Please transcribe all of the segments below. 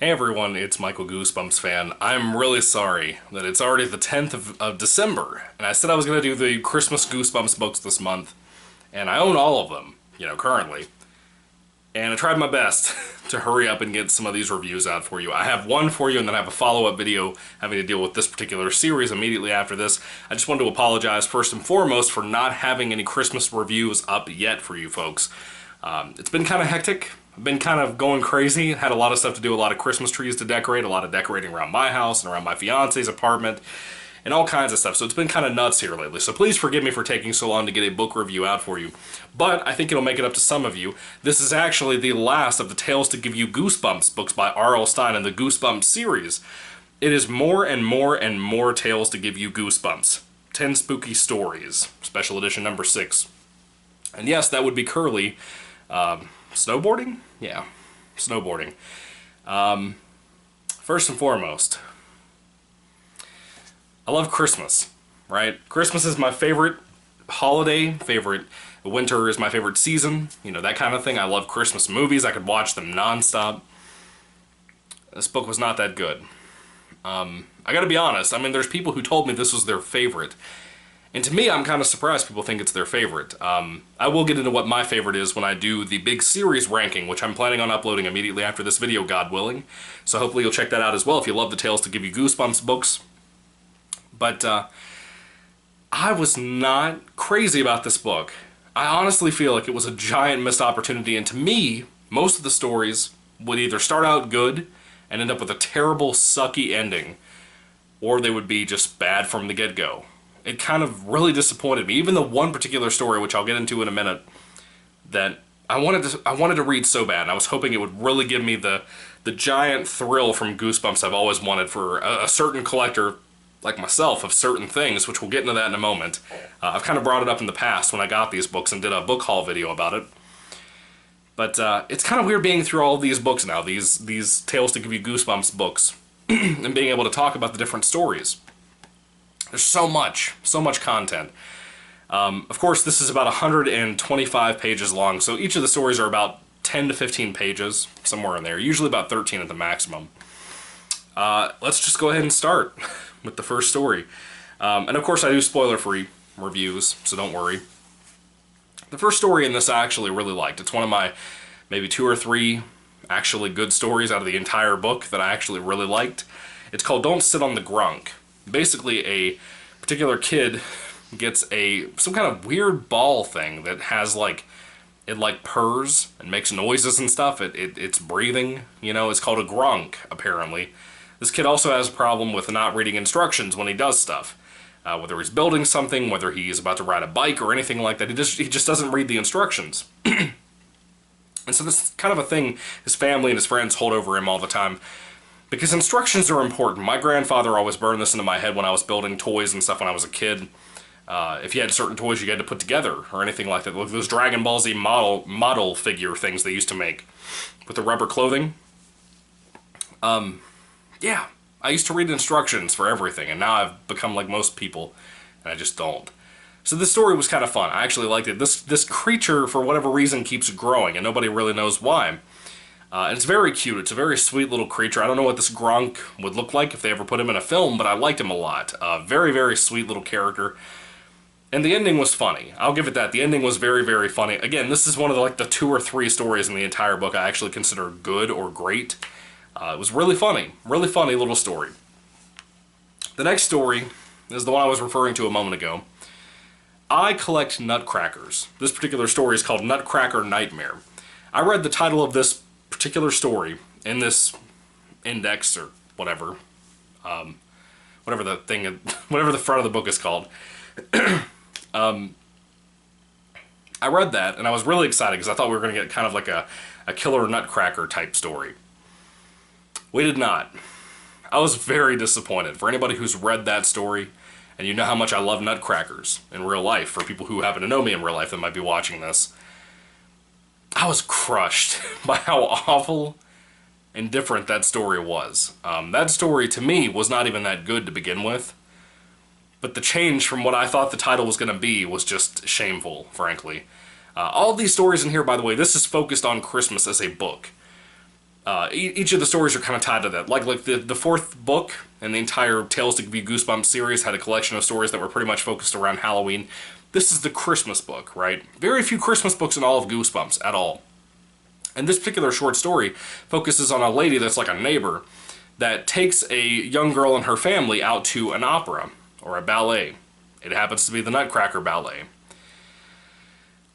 Hey everyone, it's Michael GoosebumpsFan. I'm really sorry that it's already the 10th of December, and I said I was going to do the Christmas Goosebumps books this month, and I own all of them, currently. And I tried my best to hurry up and get some of these reviews out for you. I have one for you, and then I have a follow-up video having to deal with this particular series immediately after this. I just wanted to apologize first and foremost for not having any Christmas reviews up yet for you folks. It's been kind of hectic. I've been kind of going crazy. Had a lot of stuff to do, a lot of Christmas trees to decorate, a lot of decorating around my house and around my fiance's apartment, and all kinds of stuff. So it's been kind of nuts here lately. So please forgive me for taking so long to get a book review out for you. But I think it'll make it up to some of you. This is actually the last of the Tales to Give You Goosebumps books by R.L. Stine in the Goosebumps series. It is more and more and more Tales to Give You Goosebumps. 10 Spooky Stories, special edition number 6. And yes, that would be Curly. Snowboarding? Yeah, snowboarding. First and foremost, I love Christmas, right? Christmas is my favorite holiday, winter is my favorite season, that kind of thing. I love Christmas movies. I could watch them nonstop. This book was not that good. I gotta be honest, there's people who told me this was their favorite. And to me, I'm kind of surprised people think it's their favorite. I will get into what my favorite is when I do the big series ranking, which I'm planning on uploading immediately after this video, God willing. So hopefully you'll check that out as well if you love the Tales to Give You Goosebumps books. But I was not crazy about this book. I honestly feel like it was a giant missed opportunity, and to me, most of the stories would either start out good and end up with a terrible, sucky ending, or they would be just bad from the get-go. It kind of really disappointed me. Even the one particular story, which I'll get into in a minute, that I wanted to read so bad, and I was hoping it would really give me the giant thrill from Goosebumps I've always wanted for a certain collector like myself of certain things, which we'll get into that in a moment. I've kind of brought it up in the past when I got these books and did a book haul video about it. But it's kind of weird being through all of these books now, these Tales to Give You Goosebumps books, and being able to talk about the different stories. There's so much content. Of course, this is about 125 pages long, so each of the stories are about 10 to 15 pages, somewhere in there, usually about 13 at the maximum. Let's just go ahead and start with the first story. And of course, I do spoiler-free reviews, so don't worry. The first story in this I actually really liked. It's one of my maybe 2 or 3 actually good stories out of the entire book that I actually really liked. It's called Don't Sit On The Grunk. Basically, a particular kid gets some kind of weird ball thing that has it purrs and makes noises and stuff. It's breathing, it's called a grunk, apparently. This kid also has a problem with not reading instructions when he does stuff. Whether he's building something, whether he's about to ride a bike or anything like that, he just doesn't read the instructions. And so this is kind of a thing his family and his friends hold over him all the time. Because instructions are important. My grandfather always burned this into my head when I was building toys and stuff when I was a kid. If you had certain toys you had to put together or anything like that. Like those Dragon Ball Z model figure things they used to make with the rubber clothing. Yeah, I used to read instructions for everything, and now I've become like most people, and I just don't. So this story was kind of fun. I actually liked it. This creature, for whatever reason, keeps growing, and nobody really knows why. And it's very cute. It's a very sweet little creature. I don't know what this Grunk would look like if they ever put him in a film, but I liked him a lot. Very, very sweet little character. And the ending was funny. I'll give it that. The ending was very, very funny. Again, this is one of the 2 or 3 stories in the entire book I actually consider good or great. It was really funny. Really funny little story. The next story is the one I was referring to a moment ago. I collect nutcrackers. This particular story is called Nutcracker Nightmare. I read the title of this particular story in this index or whatever, whatever the front of the book is called. I read that and I was really excited because I thought we were going to get kind of like a killer nutcracker type story. We did not. I was very disappointed. For anybody who's read that story, and you know how much I love nutcrackers in real life, for people who happen to know me in real life that might be watching this, I was crushed by how awful and different that story was. That story, to me, was not even that good to begin with. But the change from what I thought the title was going to be was just shameful, frankly. All these stories in here, by the way, this is focused on Christmas as a book. Each of the stories are kind of tied to that. Like the fourth book and the entire Tales to Give You Goosebumps series had a collection of stories that were pretty much focused around Halloween. This is the Christmas book, right? Very few Christmas books in all of Goosebumps at all. And this particular short story focuses on a lady that's like a neighbor that takes a young girl and her family out to an opera or a ballet. It happens to be the Nutcracker Ballet.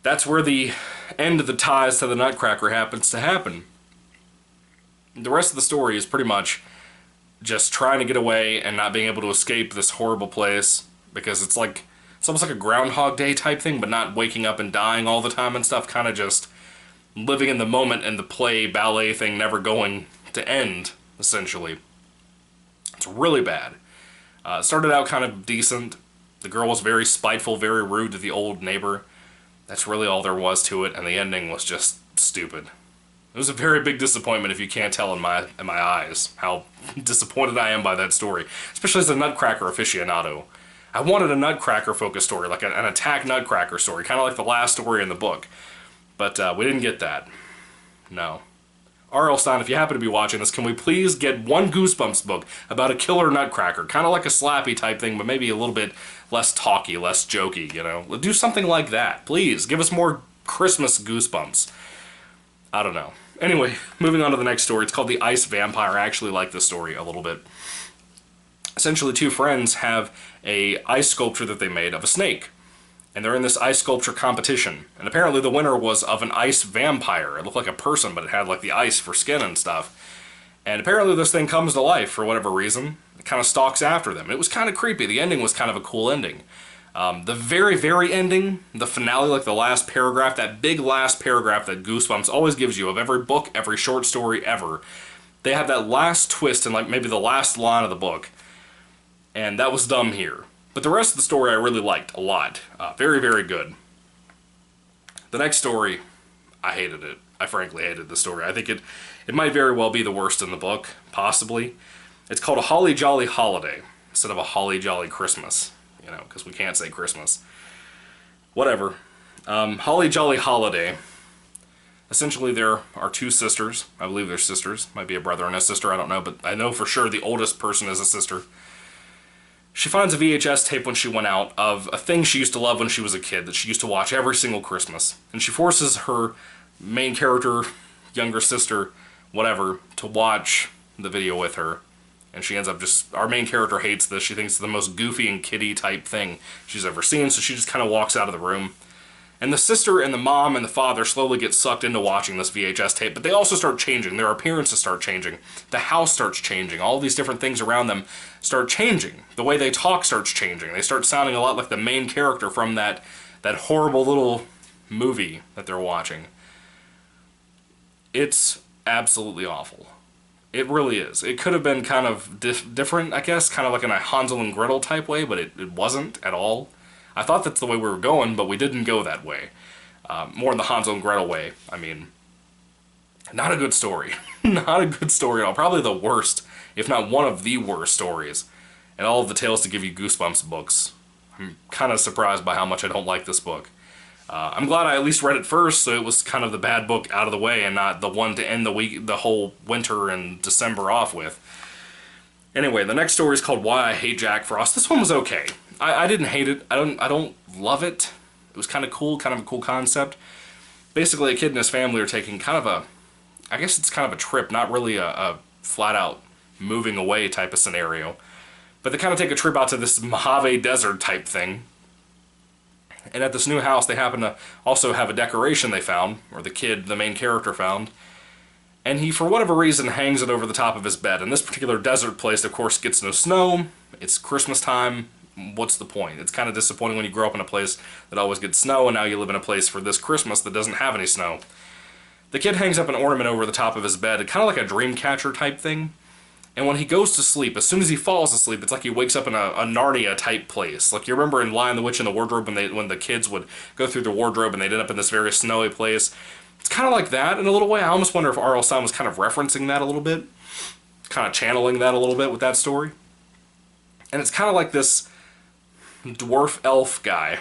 That's where the end of the ties to the Nutcracker happens to happen. The rest of the story is pretty much just trying to get away and not being able to escape this horrible place, because it's almost like a Groundhog Day type thing, but not waking up and dying all the time and stuff, kind of just living in the moment and the play ballet thing never going to end, essentially. It's really bad. It started out kind of decent. The girl was very spiteful, very rude to the old neighbor. That's really all there was to it, and the ending was just stupid. It was a very big disappointment, if you can't tell in my eyes how disappointed I am by that story, especially as a Nutcracker aficionado. I wanted a Nutcracker-focused story, like an attack Nutcracker story, kind of like the last story in the book. But we didn't get that. No. R.L. Stine, if you happen to be watching this, can we please get one Goosebumps book about a killer Nutcracker? Kind of like a Slappy type thing, but maybe a little bit less talky, less jokey, you know? Do something like that, please. Give us more Christmas Goosebumps. I don't know. Anyway, moving on to the next story. It's called The Ice Vampire. I actually like this story a little bit. Essentially, two friends have a ice sculpture that they made of a snake. And they're in this ice sculpture competition. And apparently the winner was of an ice vampire. It looked like a person, but it had like the ice for skin and stuff. And apparently this thing comes to life for whatever reason. It kind of stalks after them. It was kind of creepy. The ending was kind of a cool ending. The very, very ending, the finale, like the last paragraph, that big last paragraph that Goosebumps always gives you of every book, every short story ever, they have that last twist in like maybe the last line of the book. And that was dumb here. But the rest of the story I really liked a lot. Very, very good. The next story, I hated it. I frankly hated the story. I think it might very well be the worst in the book, possibly. It's called A Holly Jolly Holiday, instead of A Holly Jolly Christmas, you know, because we can't say Christmas. Whatever. Holly Jolly Holiday. Essentially, there are two sisters. I believe they're sisters. Might be a brother and a sister, I don't know, but I know for sure the oldest person is a sister. She finds a VHS tape when she went out of a thing she used to love when she was a kid that she used to watch every single Christmas. And she forces her main character, younger sister, whatever, to watch the video with her. And she ends up just, our main character hates this. She thinks it's the most goofy and kiddie type thing she's ever seen, so she just kind of walks out of the room. And the sister and the mom and the father slowly get sucked into watching this VHS tape, but they also start changing. Their appearances start changing. The house starts changing. All these different things around them start changing. The way they talk starts changing. They start sounding a lot like the main character from that horrible little movie that they're watching. It's absolutely awful. It really is. It could have been kind of different, I guess, kind of like in a Hansel and Gretel type way, but it wasn't at all. I thought that's the way we were going, but we didn't go that way. More in the Hansel and Gretel way. I mean, not a good story. Not a good story at all. Probably the worst, if not one of the worst stories in all of the Tales to Give You Goosebumps books. I'm kind of surprised by how much I don't like this book. I'm glad I at least read it first, so it was kind of the bad book out of the way and not the one to end the whole winter and December off with. Anyway, the next story is called Why I Hate Jack Frost. This one was okay. I didn't hate it. I don't love it. It was kind of cool, kind of a cool concept. Basically, a kid and his family are taking kind of a, I guess it's kind of a trip, not really a flat-out moving away type of scenario. But they kind of take a trip out to this Mojave Desert type thing. And at this new house, they happen to also have a decoration they found, or the kid, the main character, found. And he, for whatever reason, hangs it over the top of his bed. And this particular desert place, of course, gets no snow. It's Christmas time. What's the point? It's kind of disappointing when you grow up in a place that always gets snow, and now you live in a place for this Christmas that doesn't have any snow. The kid hangs up an ornament over the top of his bed, kind of like a dream catcher type thing. And when he goes to sleep, as soon as he falls asleep, it's like he wakes up in a Narnia type place. Like you remember in Lion the Witch and the Wardrobe when the kids would go through the wardrobe and they'd end up in this very snowy place. It's kind of like that in a little way. I almost wonder if R.L. Stine was kind of referencing that a little bit. Kind of channeling that a little bit with that story. And it's kind of like this dwarf elf guy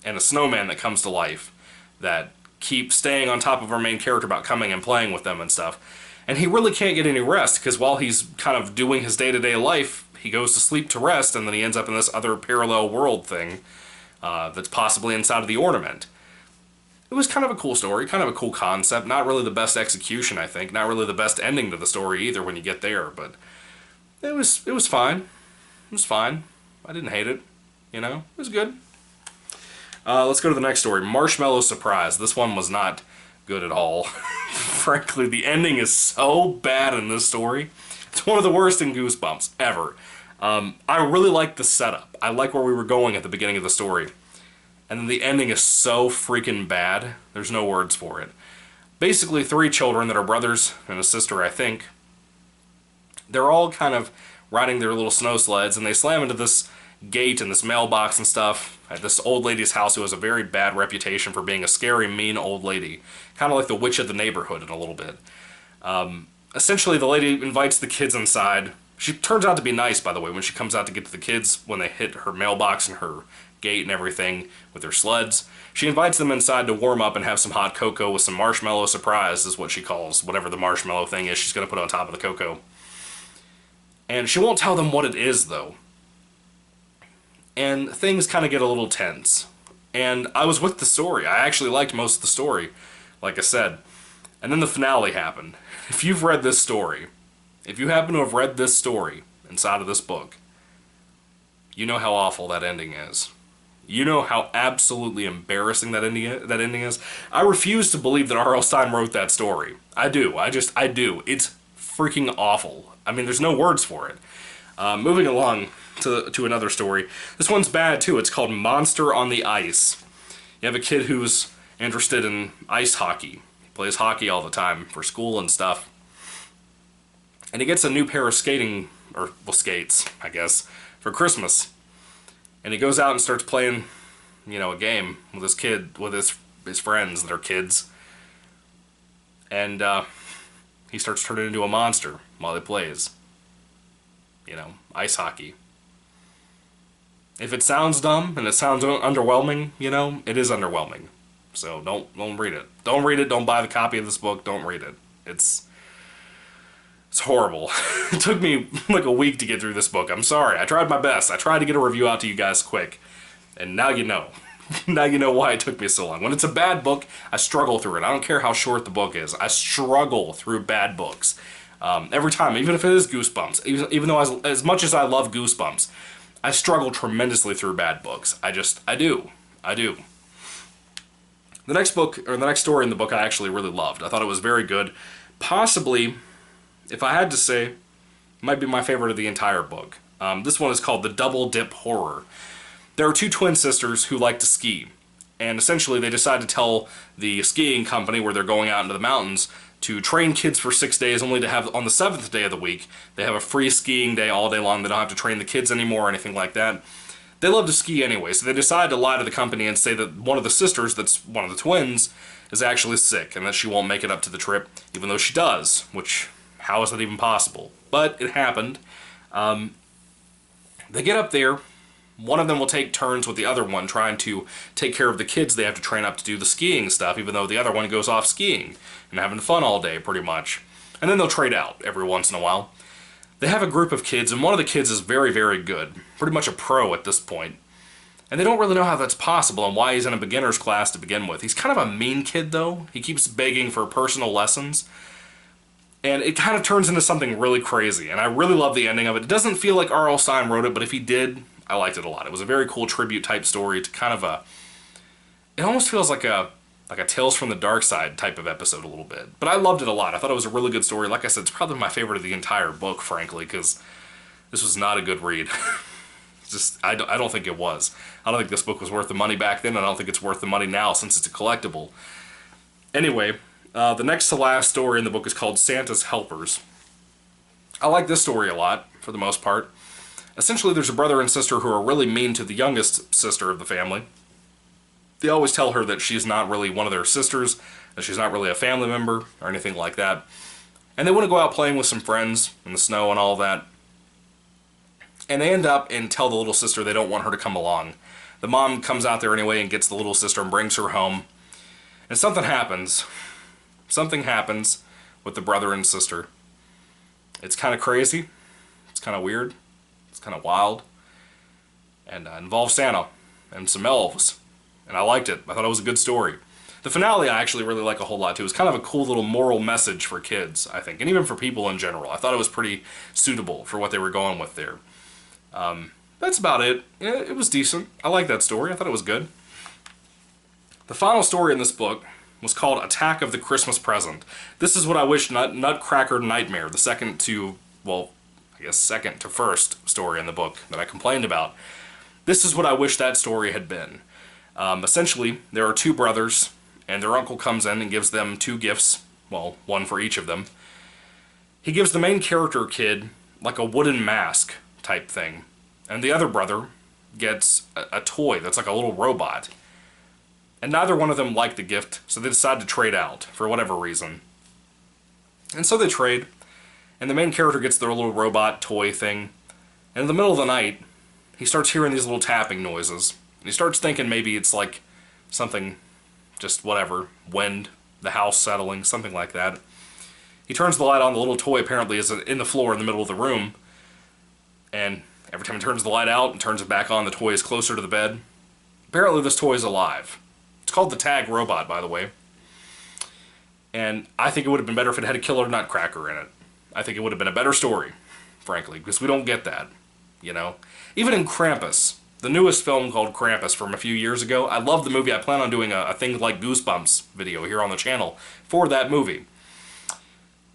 and a snowman that comes to life that keep staying on top of our main character about coming and playing with them and stuff. And he really can't get any rest, because while he's kind of doing his day-to-day life, he goes to sleep to rest, and then he ends up in this other parallel world thing that's possibly inside of the ornament. It was kind of a cool story, kind of a cool concept. Not really the best execution, I think. Not really the best ending to the story either when you get there, but it was fine. It was fine. I didn't hate it. You know, it was good. Let's go to the next story. Marshmallow Surprise. This one was not good at all. Frankly, the ending is so bad in this story. It's one of the worst in Goosebumps ever. I really like the setup. I like where we were going at the beginning of the story. And then the ending is so freaking bad. There's no words for it. Basically, 3 children that are brothers and a sister, I think. They're all kind of riding their little snow sleds, and they slam into this gate and this mailbox and stuff at this old lady's house who has a very bad reputation for being a scary, mean old lady. Kind of like the witch of the neighborhood in a little bit. Essentially, the lady invites the kids inside. She turns out to be nice, by the way, when she comes out to get to the kids when they hit her mailbox and her gate and everything with their sleds. She invites them inside to warm up and have some hot cocoa with some Marshmallow Surprise, is what she calls whatever the marshmallow thing is she's going to put on top of the cocoa. And she won't tell them what it is, though. And things kind of get a little tense. And I was with the story. I actually liked most of the story, like I said. And then the finale happened. If you've read this story, if you happen to have read this story inside of this book, you know how awful that ending is. You know how absolutely embarrassing that ending is. I refuse to believe that R.L. Stine wrote that story. I do. I do. It's freaking awful. I mean, there's no words for it. Moving along to another story. This one's bad, too. It's called Monster on the Ice. You have a kid who's interested in ice hockey. He plays hockey all the time for school and stuff. And he gets a new pair of skates, I guess, for Christmas. And he goes out and starts playing, you know, a game with his friends that are kids. And he starts turning into a monster while he plays. You know, ice hockey. If it sounds dumb and it sounds underwhelming, you know, it is underwhelming. So don't read it. Don't read it. Don't buy the copy of this book. Don't read it. It's horrible. It took me like a week to get through this book. I'm sorry. I tried my best. I tried to get a review out to you guys quick. And now you know. Now you know why it took me so long. When it's a bad book, I struggle through it. I don't care how short the book is. I struggle through bad books. Every time, even if it is Goosebumps. Even though as much as I love Goosebumps, I struggle tremendously through bad books. I do. The next book, or the next story in the book, I actually really loved. I thought it was very good. Possibly, if I had to say, it might be my favorite of the entire book. This one is called The Double Dip Horror. There are 2 twin sisters who like to ski, and essentially they decide to tell the skiing company where they're going out into the mountains to train kids for 6 days, only to have, on the 7th day of the week, they have a free skiing day all day long. They don't have to train the kids anymore or anything like that. They love to ski anyway, so they decide to lie to the company and say that one of the sisters, that's one of the twins, is actually sick and that she won't make it up to the trip, even though she does, which, how is that even possible? But it happened. They get up there. One of them will take turns with the other one trying to take care of the kids they have to train up to do the skiing stuff, even though the other one goes off skiing and having fun all day, pretty much. And then they'll trade out every once in a while. They have a group of kids, and one of the kids is very, very good. Pretty much a pro at this point. And they don't really know how that's possible and why he's in a beginner's class to begin with. He's kind of a mean kid, though. He keeps begging for personal lessons. And it kind of turns into something really crazy, and I really love the ending of it. It doesn't feel like R.L. Stine wrote it, but if he did, I liked it a lot. It was a very cool tribute-type story to kind of a... It almost feels like a Tales from the Dark Side type of episode a little bit. But I loved it a lot. I thought it was a really good story. Like I said, it's probably my favorite of the entire book, frankly, because this was not a good read. I don't think it was. I don't think this book was worth the money back then, and I don't think it's worth the money now since it's a collectible. Anyway, the next to last story in the book is called Santa's Helpers. I like this story a lot, for the most part. Essentially, there's a brother and sister who are really mean to the youngest sister of the family. They always tell her that she's not really one of their sisters, that she's not really a family member, or anything like that. And they want to go out playing with some friends in the snow and all that. And they end up and tell the little sister they don't want her to come along. The mom comes out there anyway and gets the little sister and brings her home. And something happens. Something happens with the brother and sister. It's kind of crazy. It's kind of weird. It's kind of wild. And involves Santa and some elves. And I liked it. I thought it was a good story. The finale I actually really like a whole lot too. It's kind of a cool little moral message for kids, I think. And even for people in general. I thought it was pretty suitable for what they were going with there. That's about it. Yeah, it was decent. I like that story. I thought it was good. The final story in this book was called Attack of the Christmas Present. This is what I wish Nutcracker Nightmare, the second to first story in the book that I complained about. This is what I wish that story had been. Essentially, there are two brothers, and their uncle comes in and gives them two gifts. Well, one for each of them. He gives the main character kid like a wooden mask type thing. And the other brother gets a toy that's like a little robot. And neither one of them liked the gift, so they decide to trade out, for whatever reason. And so they trade, and the main character gets their little robot toy thing. And in the middle of the night, he starts hearing these little tapping noises. And he starts thinking maybe it's like something, just whatever, wind, the house settling, something like that. He turns the light on, the little toy apparently is in the floor in the middle of the room. And every time he turns the light out and turns it back on, the toy is closer to the bed. Apparently this toy is alive. It's called the Tag Robot, by the way. And I think it would have been better if it had a killer nutcracker in it. I think it would have been a better story, frankly, because we don't get that, you know? Even in Krampus, the newest film called Krampus from a few years ago, I love the movie. I plan on doing a thing like Goosebumps video here on the channel for that movie.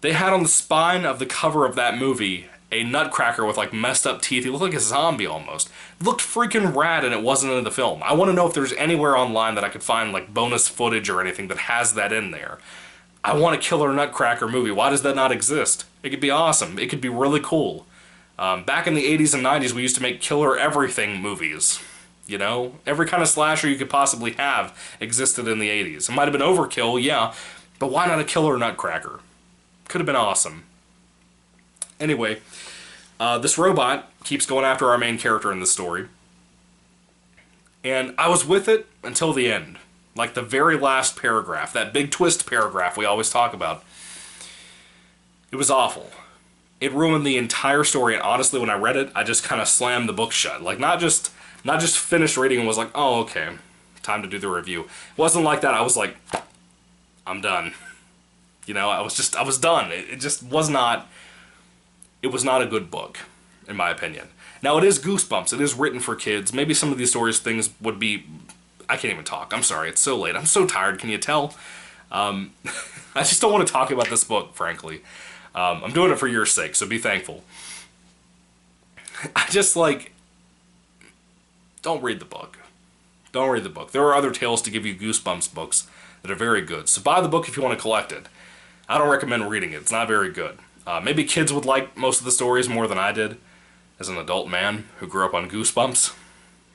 They had on the spine of the cover of that movie a nutcracker with like messed up teeth. He looked like a zombie almost. It looked freaking rad and it wasn't in the film. I want to know if there's anywhere online that I could find like bonus footage or anything that has that in there. I want a killer nutcracker movie. Why does that not exist? It could be awesome. It could be really cool. Back in the 80s and 90s we used to make killer everything movies. You know? Every kind of slasher you could possibly have existed in the 80s. It might have been overkill, yeah, but why not a killer nutcracker? Could have been awesome. Anyway, this robot keeps going after our main character in the story. And I was with it until the end. Like the very last paragraph, that big twist paragraph we always talk about. It was awful. It ruined the entire story, and honestly, when I read it, I just kind of slammed the book shut. Like, not just finished reading and was like, oh, okay, time to do the review. It wasn't like that. I was like, I'm done. You know, I was done. It just was not... It was not a good book, in my opinion. Now, it is Goosebumps. It is written for kids. Maybe some of these stories, things would be... I can't even talk. I'm sorry. It's so late. I'm so tired. Can you tell? I just don't want to talk about this book, frankly. I'm doing it for your sake, so be thankful. I just, like... Don't read the book. Don't read the book. There are other Tales to Give You Goosebumps books that are very good. So buy the book if you want to collect it. I don't recommend reading it. It's not very good. Maybe kids would like most of the stories more than I did as an adult man who grew up on Goosebumps,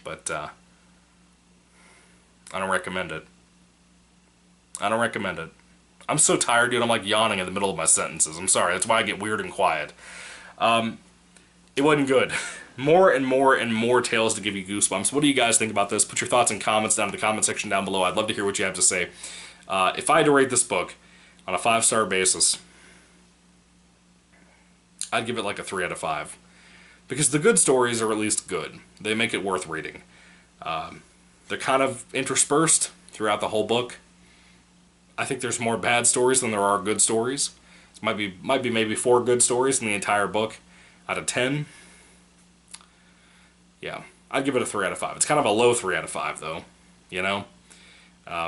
but I don't recommend it. I don't recommend it. I'm so tired, dude. I'm like yawning in the middle of my sentences. I'm sorry. That's why I get weird and quiet. It wasn't good. More and more and more Tales to Give You Goosebumps. What do you guys think about this? Put your thoughts and comments down in the comment section down below. I'd love to hear what you have to say. If I had to rate this book on a 5-star basis, I'd give it like a 3 out of 5. Because the good stories are at least good. They make it worth reading. They're kind of interspersed throughout the whole book. I think there's more bad stories than there are good stories. It might be maybe 4 good stories in the entire book out of 10. Yeah, I'd give it a 3 out of 5. It's kind of a low 3 out of 5 though, you know?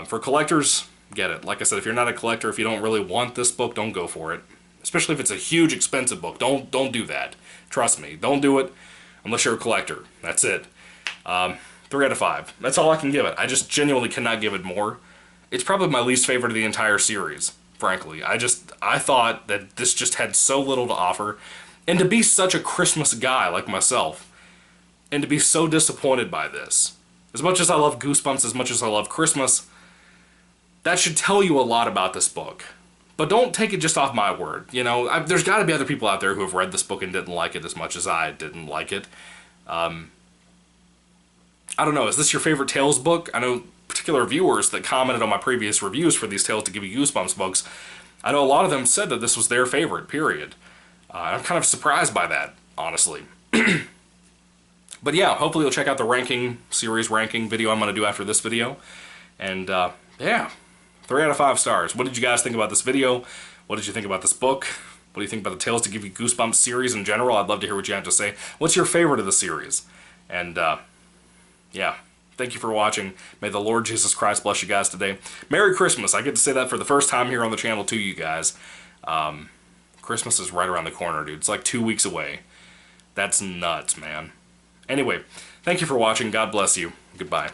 For collectors, get it. Like I said, if you're not a collector, if you don't really want this book, don't go for it. Especially if it's a huge, expensive book. Don't do that. Trust me. Don't do it unless you're a collector. That's it. 3 out of 5. That's all I can give it. I just genuinely cannot give it more. It's probably my least favorite of the entire series, frankly. I thought that this just had so little to offer. And to be such a Christmas guy like myself, and to be so disappointed by this, as much as I love Goosebumps, as much as I love Christmas, that should tell you a lot about this book. But don't take it just off my word. You know, there's got to be other people out there who have read this book and didn't like it as much as I didn't like it. I don't know, is this your favorite Tales book? I know particular viewers that commented on my previous reviews for these Tales to Give You Goosebumps books I know a lot of them said that this was their favorite, period. I'm kind of surprised by that, honestly. But yeah, hopefully you'll check out the series ranking video I'm going to do after this video. And yeah, 3 out of 5 stars. What did you guys think about this video? What did you think about this book? What do you think about the Tales to Give You Goosebumps series in general? I'd love to hear what you have to say. What's your favorite of the series? And yeah, thank you for watching. May the Lord Jesus Christ bless you guys today. Merry Christmas. I get to say that for the first time here on the channel to you guys. Christmas is right around the corner, dude. It's like 2 weeks away. That's nuts, man. Anyway, thank you for watching. God bless you. Goodbye.